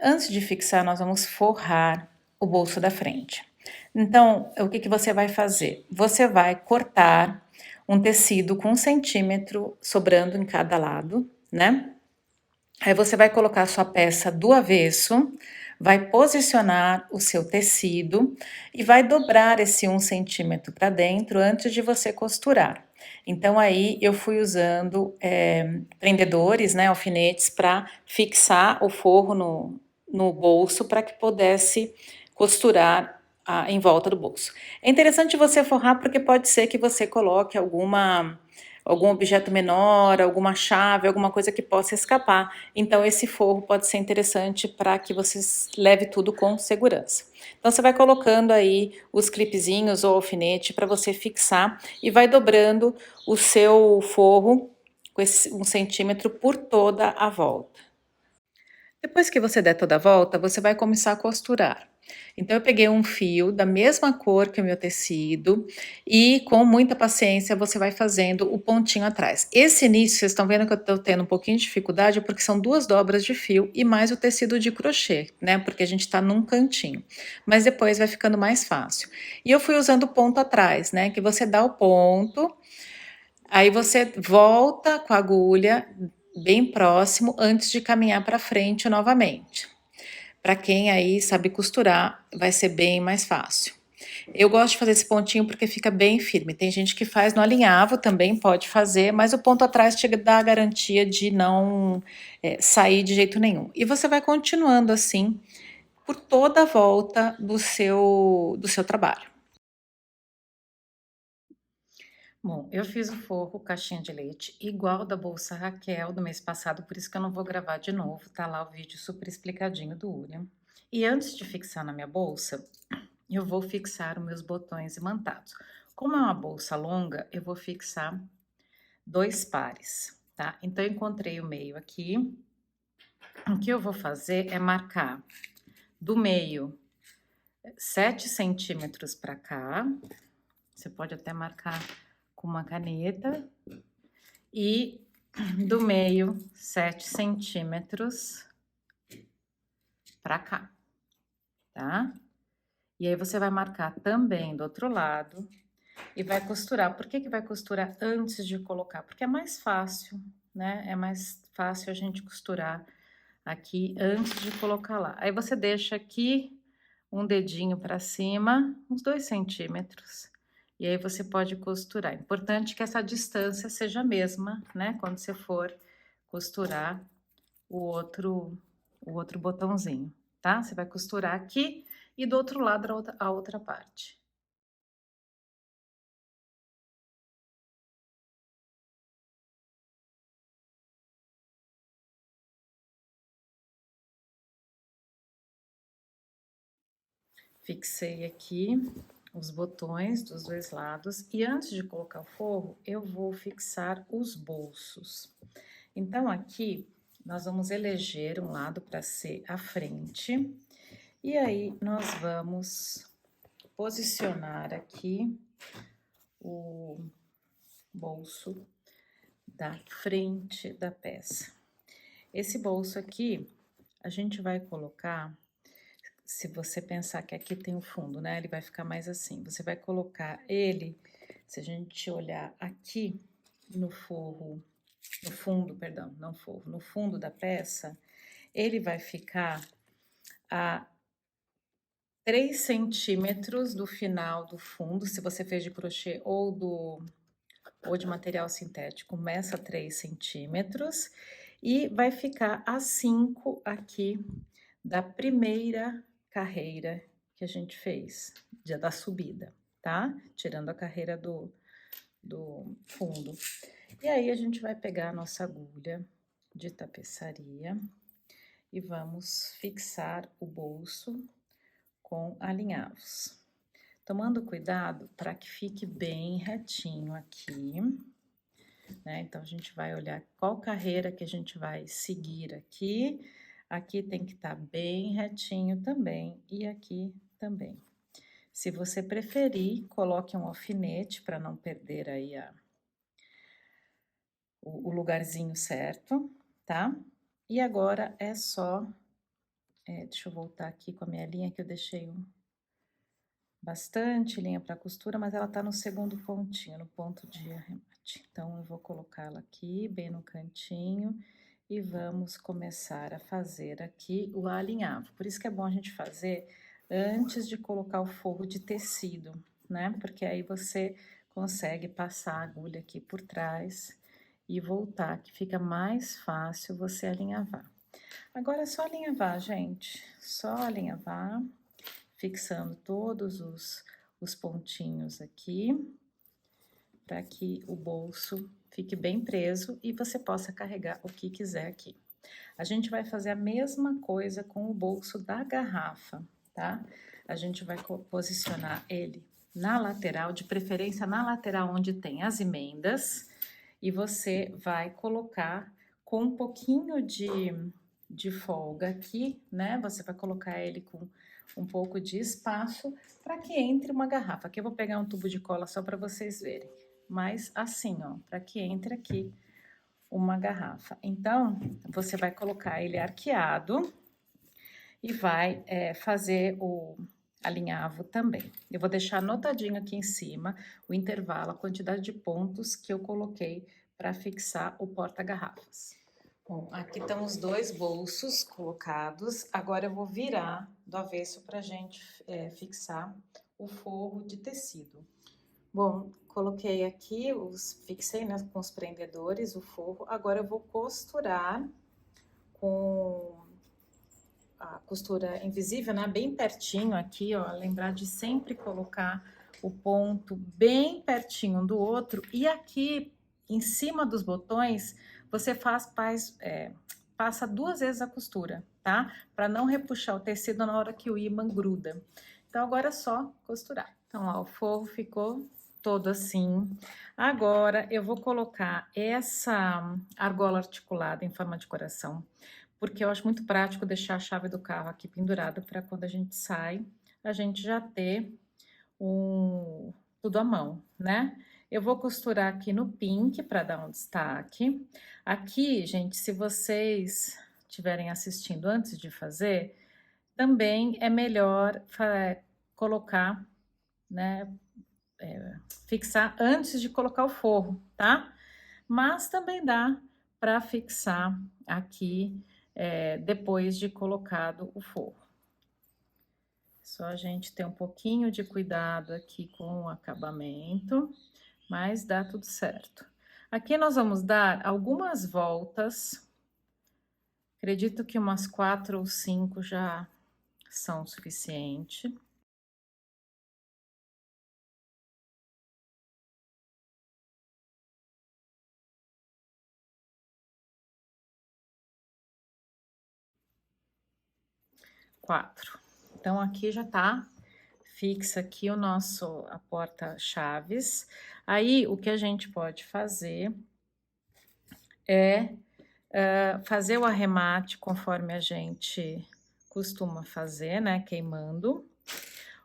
Antes de fixar, nós vamos forrar o bolso da frente. Então, o que que você vai fazer? Você vai cortar um tecido com 1 centímetro sobrando em cada lado, né? Aí você vai colocar a sua peça do avesso, vai posicionar o seu tecido e vai dobrar esse 1 centímetro para dentro antes de você costurar. Então aí eu fui usando prendedores, né, alfinetes, para fixar o forro no bolso para que pudesse costurar em volta do bolso. É interessante você forrar porque pode ser que você coloque algum objeto menor, alguma chave, alguma coisa que possa escapar. Então, esse forro pode ser interessante para que você leve tudo com segurança. Então, você vai colocando aí os clipezinhos ou alfinete para você fixar e vai dobrando o seu forro com esse 1 centímetro por toda a volta. Depois que você der toda a volta, você vai começar a costurar. Então, eu peguei um fio da mesma cor que o meu tecido e, com muita paciência, você vai fazendo o pontinho atrás. Esse início, vocês estão vendo que eu estou tendo um pouquinho de dificuldade, porque são 2 dobras de fio e mais o tecido de crochê, né? Porque a gente está num cantinho. Mas depois vai ficando mais fácil. E eu fui usando o ponto atrás, né? Que você dá o ponto, aí você volta com a agulha bem próximo antes de caminhar para frente novamente. Para quem aí sabe costurar, vai ser bem mais fácil. Eu gosto de fazer esse pontinho porque fica bem firme. Tem gente que faz no alinhavo, também pode fazer, mas o ponto atrás te dá a garantia de não sair de jeito nenhum. E você vai continuando assim por toda a volta do seu trabalho. Bom, eu fiz o forro caixinha de leite igual da bolsa Raquel do mês passado, por isso que eu não vou gravar de novo, tá lá o vídeo super explicadinho do William. E antes de fixar na minha bolsa, eu vou fixar os meus botões imantados. Como é uma bolsa longa, eu vou fixar 2 pares, tá? Então, eu encontrei o meio aqui. O que eu vou fazer é marcar do meio 7 centímetros para cá. Você pode até marcar com uma caneta. E do meio 7 centímetros para cá, tá? E aí você vai marcar também do outro lado e vai costurar. Por que que vai costurar antes de colocar? Porque é mais fácil, né? É mais fácil a gente costurar aqui antes de colocar lá. Aí você deixa aqui um dedinho para cima, uns 2 centímetros. E aí você pode costurar. Importante que essa distância seja a mesma, né? Quando você for costurar o outro botãozinho, tá? Você vai costurar aqui e do outro lado a outra parte. Fixei aqui os botões dos 2 lados e antes de colocar o forro, eu vou fixar os bolsos. Então, aqui nós vamos eleger um lado para ser a frente e aí nós vamos posicionar aqui o bolso da frente da peça. Esse bolso aqui, a gente vai colocar, se você pensar que aqui tem o fundo, né? Ele vai ficar mais assim. Você vai colocar ele, se a gente olhar aqui no forro, no fundo, perdão, não forro, no fundo da peça, ele vai ficar a 3 centímetros do final do fundo, se você fez de crochê ou de material sintético, começa a 3 centímetros e vai ficar a 5 aqui da primeira carreira que a gente fez, dia da subida, tá? Tirando a carreira do fundo. E aí, a gente vai pegar a nossa agulha de tapeçaria e vamos fixar o bolso com alinhavos. Tomando cuidado para que fique bem retinho aqui, né? Então, a gente vai olhar qual carreira que a gente vai seguir aqui. Aqui tem que estar bem retinho também e aqui também. Se você preferir, coloque um alfinete para não perder aí o lugarzinho certo, tá? E agora é só deixa eu voltar aqui com a minha linha, que eu deixei bastante linha para costura, mas ela tá no segundo pontinho, no ponto de arremate. Então, eu vou colocá-la aqui, bem no cantinho, e vamos começar a fazer aqui o alinhavo. Por isso que é bom a gente fazer antes de colocar o forro de tecido, né? Porque aí você consegue passar a agulha aqui por trás e voltar, que fica mais fácil você alinhavar. Agora é só alinhavar, gente, só alinhavar, fixando todos os pontinhos aqui, para que o bolso fique bem preso e você possa carregar o que quiser aqui. A gente vai fazer a mesma coisa com o bolso da garrafa, tá? A gente vai posicionar ele na lateral, de preferência na lateral onde tem as emendas, e você vai colocar com um pouquinho de folga aqui, né? Você vai colocar ele com um pouco de espaço para que entre uma garrafa. Aqui eu vou pegar um tubo de cola só para vocês verem, mas assim, ó, para que entre aqui uma garrafa. Então, você vai colocar ele arqueado e vai fazer o alinhavo também. Eu vou deixar anotadinho aqui em cima o intervalo, a quantidade de pontos que eu coloquei para fixar o porta-garrafas. Bom, aqui estão os dois bolsos colocados. Agora eu vou virar do avesso para a gente fixar o forro de tecido. Bom, coloquei aqui, fixei, né, com os prendedores o forro. Agora eu vou costurar com a costura invisível, né, bem pertinho aqui, ó. Lembrar de sempre colocar o ponto bem pertinho um do outro. E aqui, em cima dos botões, você passa 2 vezes a costura, tá? Para não repuxar o tecido na hora que o ímã gruda. Então, agora é só costurar. Então, ó, o forro ficou todo assim. Agora, eu vou colocar essa argola articulada em forma de coração, porque eu acho muito prático deixar a chave do carro aqui pendurada para quando a gente sai, a gente já ter tudo à mão, né? Eu vou costurar aqui no pink para dar um destaque. Aqui, gente, se vocês estiverem assistindo antes de fazer, também é melhor colocar, né, fixar antes de colocar o forro, tá? Mas também dá para fixar aqui depois de colocado o forro. Só a gente ter um pouquinho de cuidado aqui com o acabamento, mas dá tudo certo. Aqui nós vamos dar algumas voltas. Acredito que umas 4 ou 5 já são suficiente. Quatro. Então, aqui já tá fixa aqui a porta-chaves. Aí, o que a gente pode fazer é fazer o arremate conforme a gente costuma fazer, né, queimando.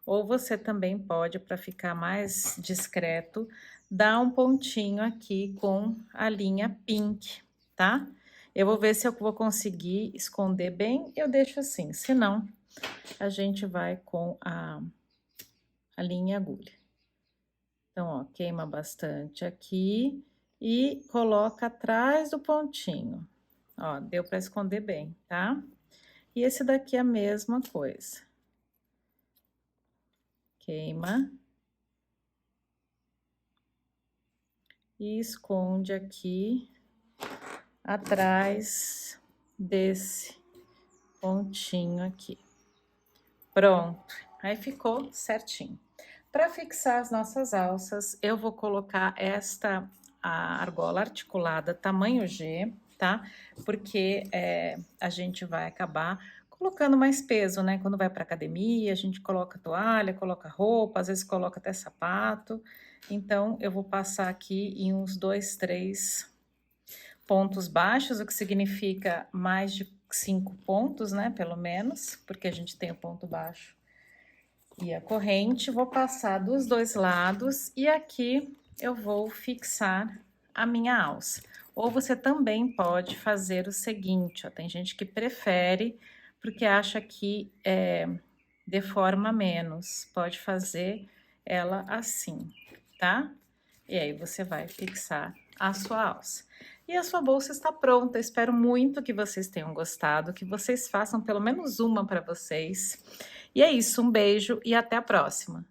Ou você também pode, para ficar mais discreto, dar um pontinho aqui com a linha pink, tá? Eu vou ver se eu vou conseguir esconder bem, eu deixo assim, se não, a gente vai com a linha e agulha. Então, ó, queima bastante aqui e coloca atrás do pontinho. Ó, deu para esconder bem, tá? E esse daqui é a mesma coisa. Queima. E esconde aqui atrás desse pontinho aqui. Pronto, aí ficou certinho. Para fixar as nossas alças, eu vou colocar a argola articulada tamanho G, tá? Porque a gente vai acabar colocando mais peso, né? Quando vai para academia, a gente coloca toalha, coloca roupa, às vezes coloca até sapato. Então, eu vou passar aqui em uns 2, 3 pontos baixos, o que significa mais de 5 pontos, né? Pelo menos, porque a gente tem o ponto baixo e a corrente. Vou passar dos dois lados e aqui eu vou fixar a minha alça. Ou você também pode fazer o seguinte, ó, tem gente que prefere porque acha que deforma menos. Pode fazer ela assim, tá? E aí você vai fixar a sua alça. E a sua bolsa está pronta. Espero muito que vocês tenham gostado, que vocês façam pelo menos uma para vocês. E é isso, um beijo e até a próxima.